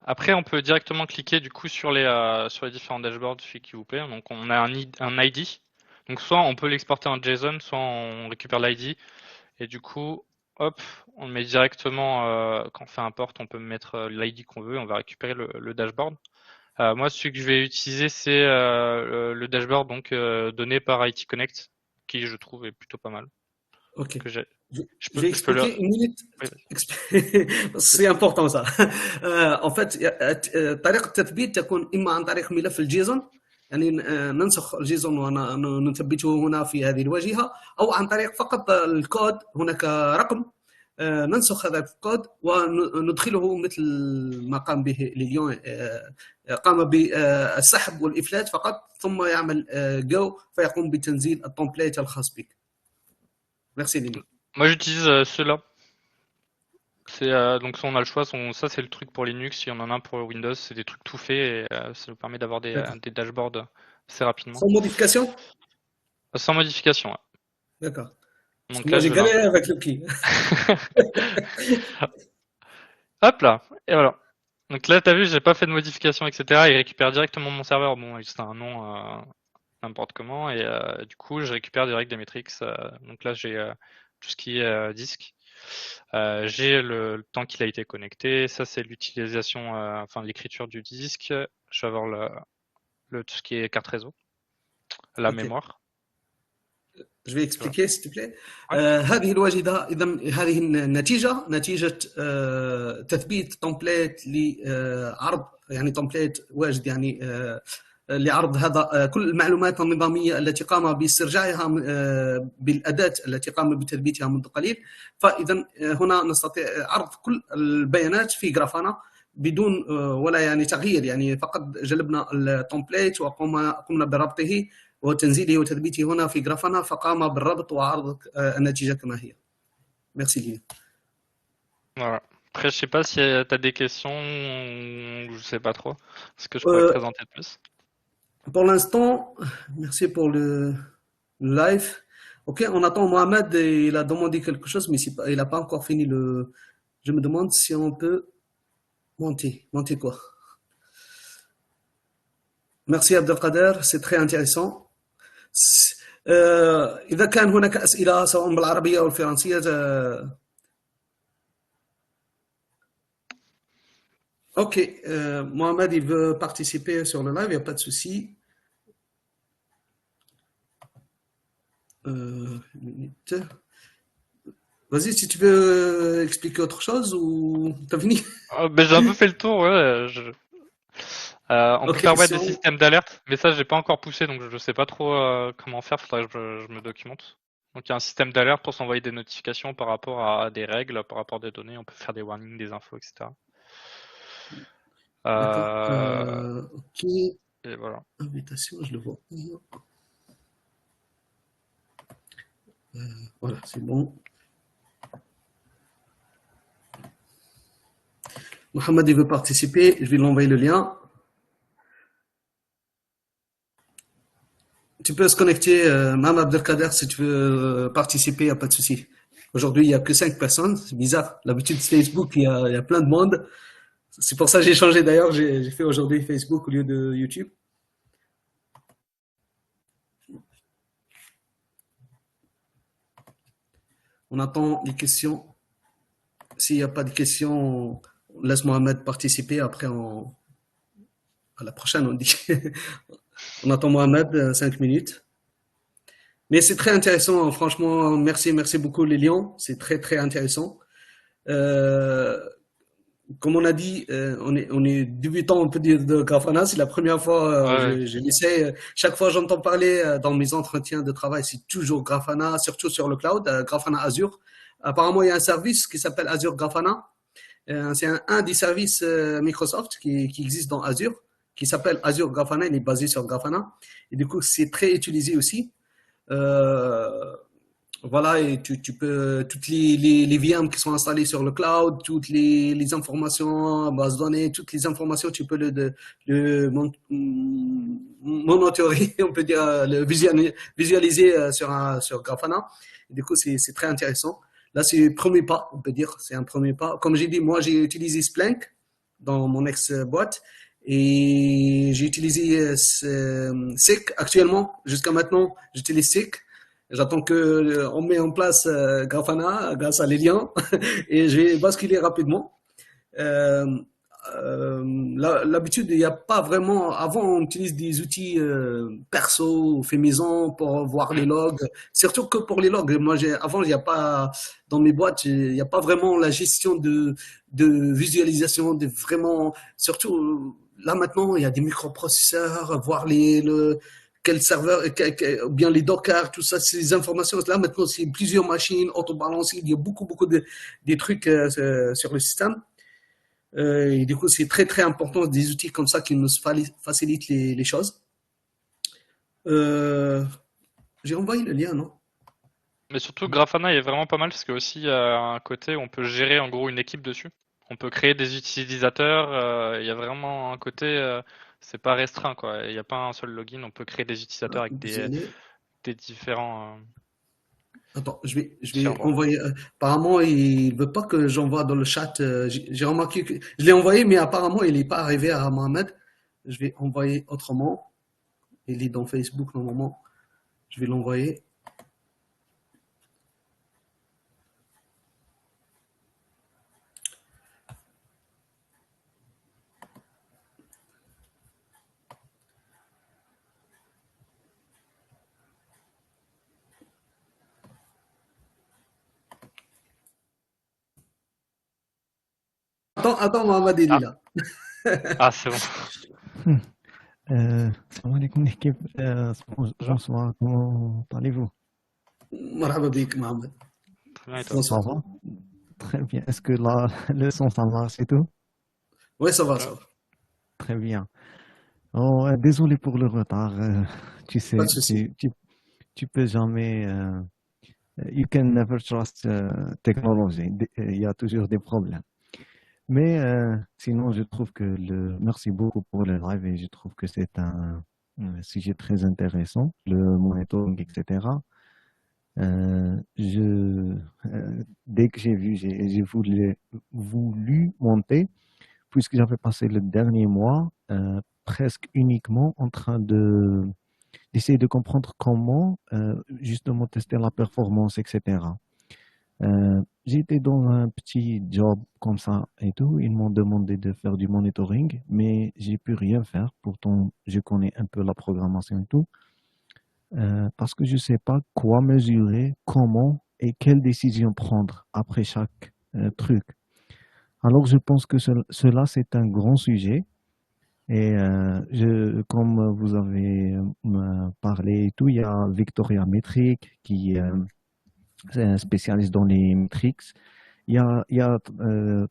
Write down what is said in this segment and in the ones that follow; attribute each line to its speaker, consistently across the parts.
Speaker 1: Après, on peut directement cliquer du coup sur les différents dashboards, celui qui vous plaît. Donc, on a un ID. Donc, soit on peut l'exporter en JSON, soit on récupère l'ID. Et du coup, hop, on le met directement, quand on fait import, on peut mettre l'ID qu'on veut, on va récupérer le dashboard. Moi, celui que je vais utiliser, c'est le dashboard donc donné par IT Connect, qui je trouve est plutôt pas mal.
Speaker 2: Ok.
Speaker 1: Que j'ai.
Speaker 2: Je,
Speaker 1: Je
Speaker 2: je
Speaker 1: peux,
Speaker 2: vais
Speaker 1: je peux le.
Speaker 2: expliquer une minute.
Speaker 1: Oui, vas-y.
Speaker 2: C'est important ça. En fait طريقة التثبيت تكون إما عن طريق ملف الجيسون، يعني ننسخ الجيسون ونثبته هنا في هذه الواجهة، أو عن طريق فقط الكود. هناك رقم ننسخ هذا الكود وندخله مثل ما قام به ليون. قام بالسحب والإفلات فقط، ثم يعمل جو فيقوم بتنزيل التمبليت الخاص بك. Merci Lily.
Speaker 1: Moi, j'utilise ceux-là. C'est donc soit on a le choix, ça c'est le truc pour Linux, si on en a un pour Windows, c'est des trucs tout faits et ça nous permet d'avoir
Speaker 2: D'accord.
Speaker 1: des dashboards assez rapidement.
Speaker 2: Sans modification?
Speaker 1: Sans modification, ouais.
Speaker 2: D'accord. Parce que
Speaker 1: Donc
Speaker 2: moi
Speaker 1: là,
Speaker 2: j'ai
Speaker 1: je vais
Speaker 2: galéré avec l'outil.
Speaker 1: Hop là, et voilà. Donc là, t'as vu, j'ai pas fait de modification, etc. Il récupère directement mon serveur. Bon, c'est un nom n'importe comment, et du coup, je récupère direct des metrics. Donc là, j'ai tout ce qui est disque. J'ai le temps qu'il a été connecté. Ça, c'est l'utilisation, enfin l'écriture du disque. Je vais avoir tout ce qui est carte réseau, la
Speaker 2: Ok.
Speaker 1: mémoire.
Speaker 2: Je vais
Speaker 1: Voilà.
Speaker 2: expliquer s'il te plaît.
Speaker 1: Ouais.
Speaker 2: هذه الواجهة إذا هذه النتيجة نتيجة تثبيت تمبليت لعرض، يعني تمبليت واجد، يعني لعرض هذا كل المعلومات النظامية التي قام باسترجاعها بالأداة التي قام بتثبيتها منذ قليل. فإذا هنا نستطيع عرض كل البيانات في جرافانا بدون ولا يعني تغيير، يعني فقط جلبنا التمبليت وقمنا بربطه وتنزيله وتثبيته هنا في جرافانا، فقام بالربط وعرض النتيجة كما هي. Merci Lily.
Speaker 1: Voilà. Après, je sais pas si t'as des questions, ou je sais pas trop ce que je pourrais
Speaker 2: Euh,
Speaker 1: présenter de plus.
Speaker 2: pour l'instant, merci pour le live. Ok, on attend Mohamed, il a demandé quelque chose, mais il n'a pas encore fini le. Je me demande si on peut monter. Monter quoi? Merci Abdelkader, c'est très intéressant. إذا كان هناك أسئلة سواء بالعربية أو الفرنسية. Ok, Mohamed, il veut participer sur le live, il n'y a pas de souci. Une minute. Vas-y, si tu veux expliquer autre chose ou t'as fini?
Speaker 1: Ben, j'ai un peu fait le tour, ouais. On peut
Speaker 2: Ok,
Speaker 1: faire, ouais,
Speaker 2: si
Speaker 1: des
Speaker 2: on-
Speaker 1: systèmes d'alerte, mais ça, j'ai pas encore poussé, donc je sais pas trop comment faire. Faudrait que je me documente. Donc il y a un système d'alerte pour s'envoyer des notifications par rapport à des règles, par rapport à des données. On peut faire des warnings, des infos, etc.
Speaker 2: D'accord.
Speaker 1: Euh,
Speaker 2: Ok,
Speaker 1: et voilà.
Speaker 2: invitation, je le vois. Voilà, c'est bon. Mohamed, il veut participer, je vais lui envoyer le lien. Tu peux se connecter, même Abdelkader, si tu veux participer, il n'y a pas de souci. Aujourd'hui, il n'y a que 5 personnes, c'est bizarre. L'habitude, Facebook, il y a plein de monde. C'est pour ça que j'ai changé d'ailleurs, j'ai fait aujourd'hui Facebook au lieu de YouTube. On attend les questions. S'il n'y a pas de questions, on laisse Mohamed participer. Après, à la prochaine, on dit. On attend Mohamed 5 minutes. Mais c'est très intéressant, franchement. Merci beaucoup, les lions. C'est très intéressant. Euh, Comme on a dit, on est débutant, on peut dire, de Grafana. C'est la première fois
Speaker 1: Ouais, ouais.
Speaker 2: je l'essaie. Chaque fois j'entends parler dans mes entretiens de travail, c'est toujours Grafana, surtout sur le cloud, Grafana Azure. Apparemment, il y a un service qui s'appelle Azure Grafana. C'est un des services Microsoft qui existe dans Azure, qui s'appelle Azure Grafana. Il est basé sur Grafana. Et du coup, c'est très utilisé aussi. Euh, voilà, et tu peux, toutes les VM qui sont installées sur le cloud, toutes les informations, bases de données, toutes les informations, tu peux monitorer, on peut dire, visualiser sur Grafana. Et du coup, c'est très intéressant. Là, c'est le premier pas, on peut dire, c'est un premier pas. Comme j'ai dit, moi, j'ai utilisé Splunk. dans mon ex-boîte. Et j'ai utilisé SICK actuellement. Jusqu'à maintenant, j'utilise SICK. J'attends que on met en place Grafana grâce à les liens et je vais basculer rapidement. Euh, L'habitude, il n'y a pas vraiment. Avant, on utilise des outils perso, fait maison pour voir les
Speaker 1: Mm.
Speaker 2: logs. Surtout que pour les logs. Moi, avant, il n'y a pas dans mes boîtes, il n'y a pas vraiment la gestion de visualisation, de vraiment. Surtout là maintenant, il y a des microprocesseurs, voir quel serveur, ou bien les Docker, tout ça, ces informations. Là maintenant, c'est plusieurs machines autobalancées. Il y a beaucoup des trucs sur le système. Et du coup, c'est très très important des outils comme ça qui nous facilitent les choses. Euh, j'ai envoyé le lien, non?
Speaker 1: Mais surtout, Grafana est vraiment pas mal parce que aussi il y a un côté où on peut gérer en gros une équipe dessus. On peut créer des utilisateurs. Il y a vraiment un côté, c'est pas restreint quoi. Il n'y a pas un seul login. On peut créer des utilisateurs avec
Speaker 2: Désolé.
Speaker 1: des différents
Speaker 2: Attends, je vais
Speaker 1: serveurs.
Speaker 2: envoyer. Apparemment, il veut pas que j'envoie dans le chat. J'ai remarqué que je l'ai envoyé, mais apparemment, il n'est pas arrivé à Mohamed. Je vais envoyer autrement. Il est dans Facebook normalement. Je vais l'envoyer. Attends, Mohamed, il est
Speaker 1: Ah,
Speaker 2: là.
Speaker 1: ah c'est bon.
Speaker 3: Salam alaikum l'équipe. Bonsoir, comment allez-vous?
Speaker 2: Marhaba bik, Mohamed.
Speaker 1: Très bien et toi?
Speaker 3: Ça
Speaker 2: Bonsoir.
Speaker 3: va? Très bien. Est-ce que la, le son, ça marche et tout?
Speaker 2: Ouais, ça va,
Speaker 1: Ouais.
Speaker 2: ça va.
Speaker 3: Très bien. Oh, désolé pour le retard. Tu
Speaker 2: Pas
Speaker 3: sais,
Speaker 2: de souci.
Speaker 3: tu peux jamais. You can never trust technology. Il y a toujours des problèmes. Mais sinon, je trouve que merci beaucoup pour le live et je trouve que c'est un sujet très intéressant, le monitoring, etc. Dès que j'ai vu, j'ai voulu monter, puisque j'avais passé le dernier mois presque uniquement en train d'essayer de comprendre comment justement tester la performance, etc. J'étais dans un petit job comme ça et tout. Ils m'ont demandé de faire du monitoring, mais j'ai pu rien faire. Pourtant, je connais un peu la programmation et tout. Parce que je ne sais pas quoi mesurer, comment et quelle décision prendre après chaque truc. Alors, je pense que cela, c'est un grand sujet. Et comme vous avez parlé et tout, il y a Victoria Metric qui est un spécialiste dans les metrics. Il y a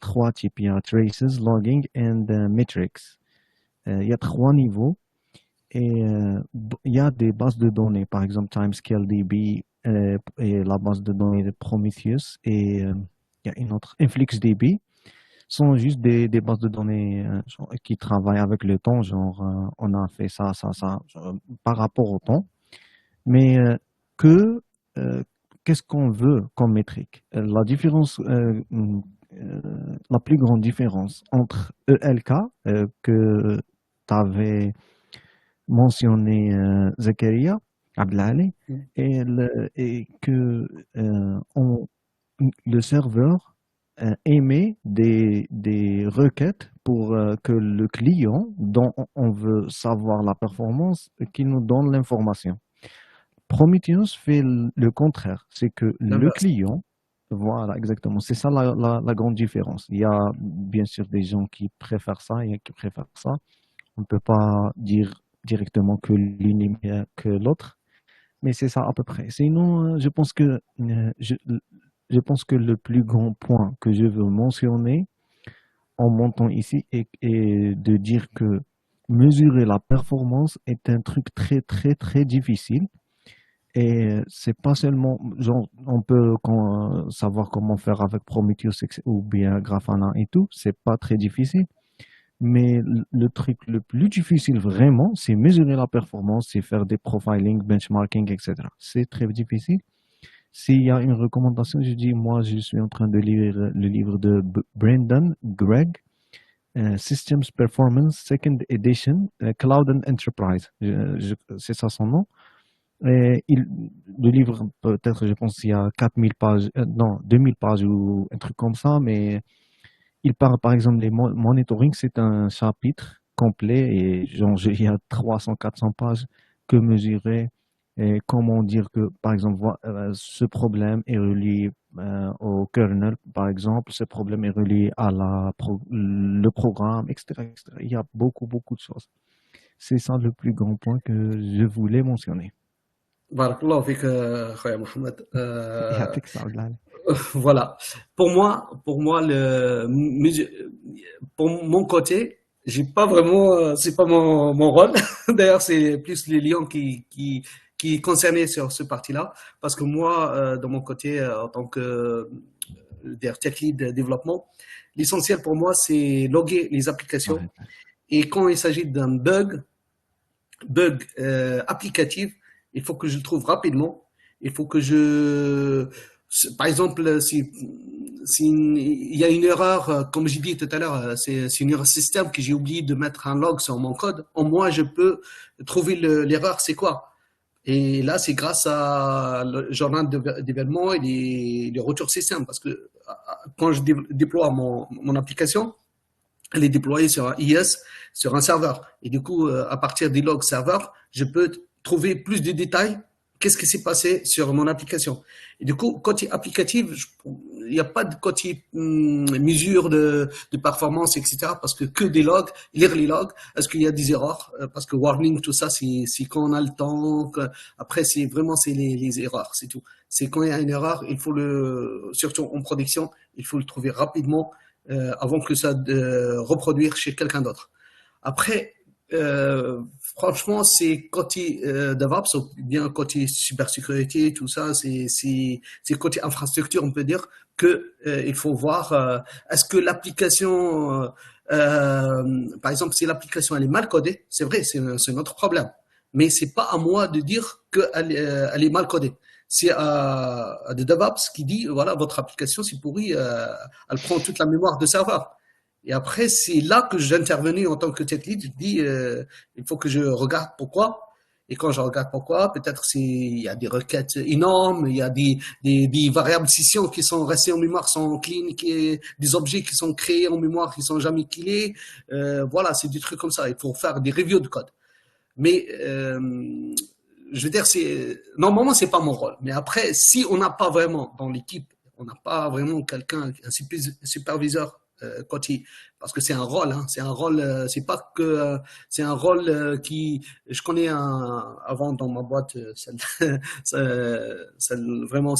Speaker 3: trois types. Il y a Traces, Logging and Metrics. Il y a trois niveaux. Et il y a des bases de données, par exemple TimescaleDB et la base de données de Prometheus et il y a une autre, InfluxDB, sont juste des bases de données qui travaillent avec le temps, genre on a fait ça, par rapport au temps, mais que euh, qu'est-ce qu'on veut comme métrique? La différence, la plus grande différence entre ELK que tu avais mentionné Zakaria Abdelali et que le serveur émet des requêtes pour que le client dont on veut savoir la performance, qu'il nous donne l'information. Prometheus fait le contraire, c'est que le
Speaker 2: L'inverse.
Speaker 3: client, voilà exactement, c'est ça la grande différence. Il y a bien sûr des gens qui préfèrent ça et qui préfèrent ça. On ne peut pas dire directement que l'une est meilleure que l'autre, mais c'est ça à peu près. Sinon, je pense que le plus grand point que je veux mentionner en montant ici est de dire que mesurer la performance est un truc très difficile. Et c'est pas seulement, genre, on peut savoir comment faire avec Prometheus ou bien Grafana et tout, c'est pas très difficile. Mais le truc le plus difficile vraiment, c'est mesurer la performance, c'est faire des profiling, benchmarking, etc. C'est très difficile. S'il y a une recommandation, je dis, moi, je suis en train de lire le livre de Brendan Gregg, Systems Performance Second Edition, Cloud and Enterprise. C'est ça son nom. Et le livre, peut-être, je pense, il y a 4000 pages, non, 2000 pages ou un truc comme ça, mais il parle, par exemple, des monitoring, c'est un chapitre complet et genre, il y a 300, 400 pages que mesurer et comment dire que, par exemple, ce problème est relié au kernel, par exemple, ce problème est relié à le programme, etc., etc. Il y a beaucoup, beaucoup de choses. C'est ça le plus grand point que je voulais mentionner.
Speaker 2: بارك الله فيك خويا محمد.
Speaker 3: يعطيك الصحة والعافية.
Speaker 2: Voilà. Pour moi, pour mon côté, j'ai pas vraiment, c'est pas mon rôle. D'ailleurs, c'est plus les lions qui est concerné sur ce parti-là, parce que moi, de mon côté, en tant que tech lead développement, l'essentiel pour moi, c'est loguer les applications.
Speaker 3: Ouais.
Speaker 2: Et quand il s'agit d'un bug applicatif, il faut que je le trouve rapidement. Il faut que par exemple, si il y a une erreur, comme j'ai dit tout à l'heure, c'est une erreur système que j'ai oublié de mettre un log sur mon code. Au moins, je peux trouver l'erreur, c'est quoi. Et là, c'est grâce à le journal d'événements et les retours système. Parce que quand je déploie mon application, elle est déployée sur un IS, sur un serveur. Et du coup, à partir des logs serveurs, je peux trouver plus de détails. Qu'est-ce qui s'est passé sur mon application? Et du coup, côté applicatif, il n'y a pas de côté mesure de performance, etc. Parce que des logs, lire les logs, est-ce qu'il y a des erreurs? Parce que warning, tout ça, c'est quand on a le temps. Après, c'est vraiment les erreurs, c'est tout. C'est quand il y a une erreur, il faut surtout en production, il faut le trouver rapidement avant que ça reproduire chez quelqu'un d'autre. Après, franchement, c'est côté DevOps ou bien côté cybersécurité, tout ça, c'est côté infrastructure, on peut dire que il faut voir est-ce que l'application, par exemple, si l'application elle est mal codée, c'est vrai, c'est notre problème, mais c'est pas à moi de dire qu'elle elle est mal codée. C'est à de DevOps qui dit voilà, votre application c'est pourri, elle prend toute la mémoire de serveur. Et après, c'est là que j'intervenais en tant que tech lead. Je dis, il faut que je regarde pourquoi. Et quand je regarde pourquoi, peut-être il y a des requêtes énormes, il y a des variables scission qui sont restées en mémoire sans clean, des objets qui sont créés en mémoire qui sont jamais killés. Voilà, c'est des trucs comme ça. Il faut faire des reviews de code. Mais je veux dire, normalement c'est pas mon rôle. Mais après, si on n'a pas vraiment dans l'équipe, on n'a pas vraiment quelqu'un, un superviseur côté, parce que c'est un rôle, hein, c'est un rôle, c'est pas que, c'est un rôle qui, je connais avant dans ma boîte, vraiment,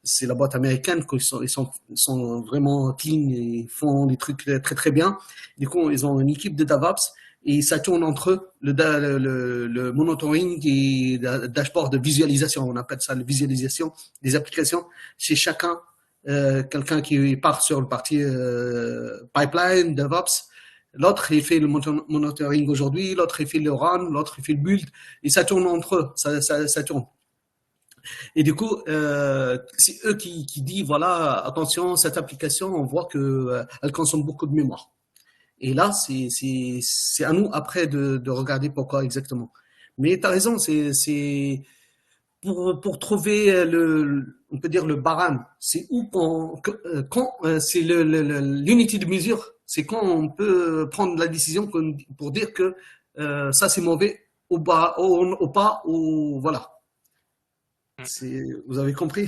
Speaker 2: c'est la boîte américaine, ils sont vraiment clean, ils font des trucs très très bien. Du coup, ils ont une équipe de DevOps et ça tourne entre eux, le monitoring et le dashboard de visualisation, on appelle ça la visualisation des applications chez chacun. Quelqu'un qui part sur le parti pipeline, DevOps, l'autre il fait le monitoring aujourd'hui, l'autre il fait le run, l'autre il fait le build, et ça tourne entre eux, ça tourne. Et du coup, c'est eux qui disent voilà, attention, cette application, on voit que elle consomme beaucoup de mémoire. Et là, c'est à nous après de regarder pourquoi exactement. Mais tu as raison, c'est pour trouver on peut dire le barème, c'est où quand c'est l'unité de mesure, c'est quand on peut prendre la décision pour dire que ça c'est mauvais ou pas, ou voilà. Vous avez compris?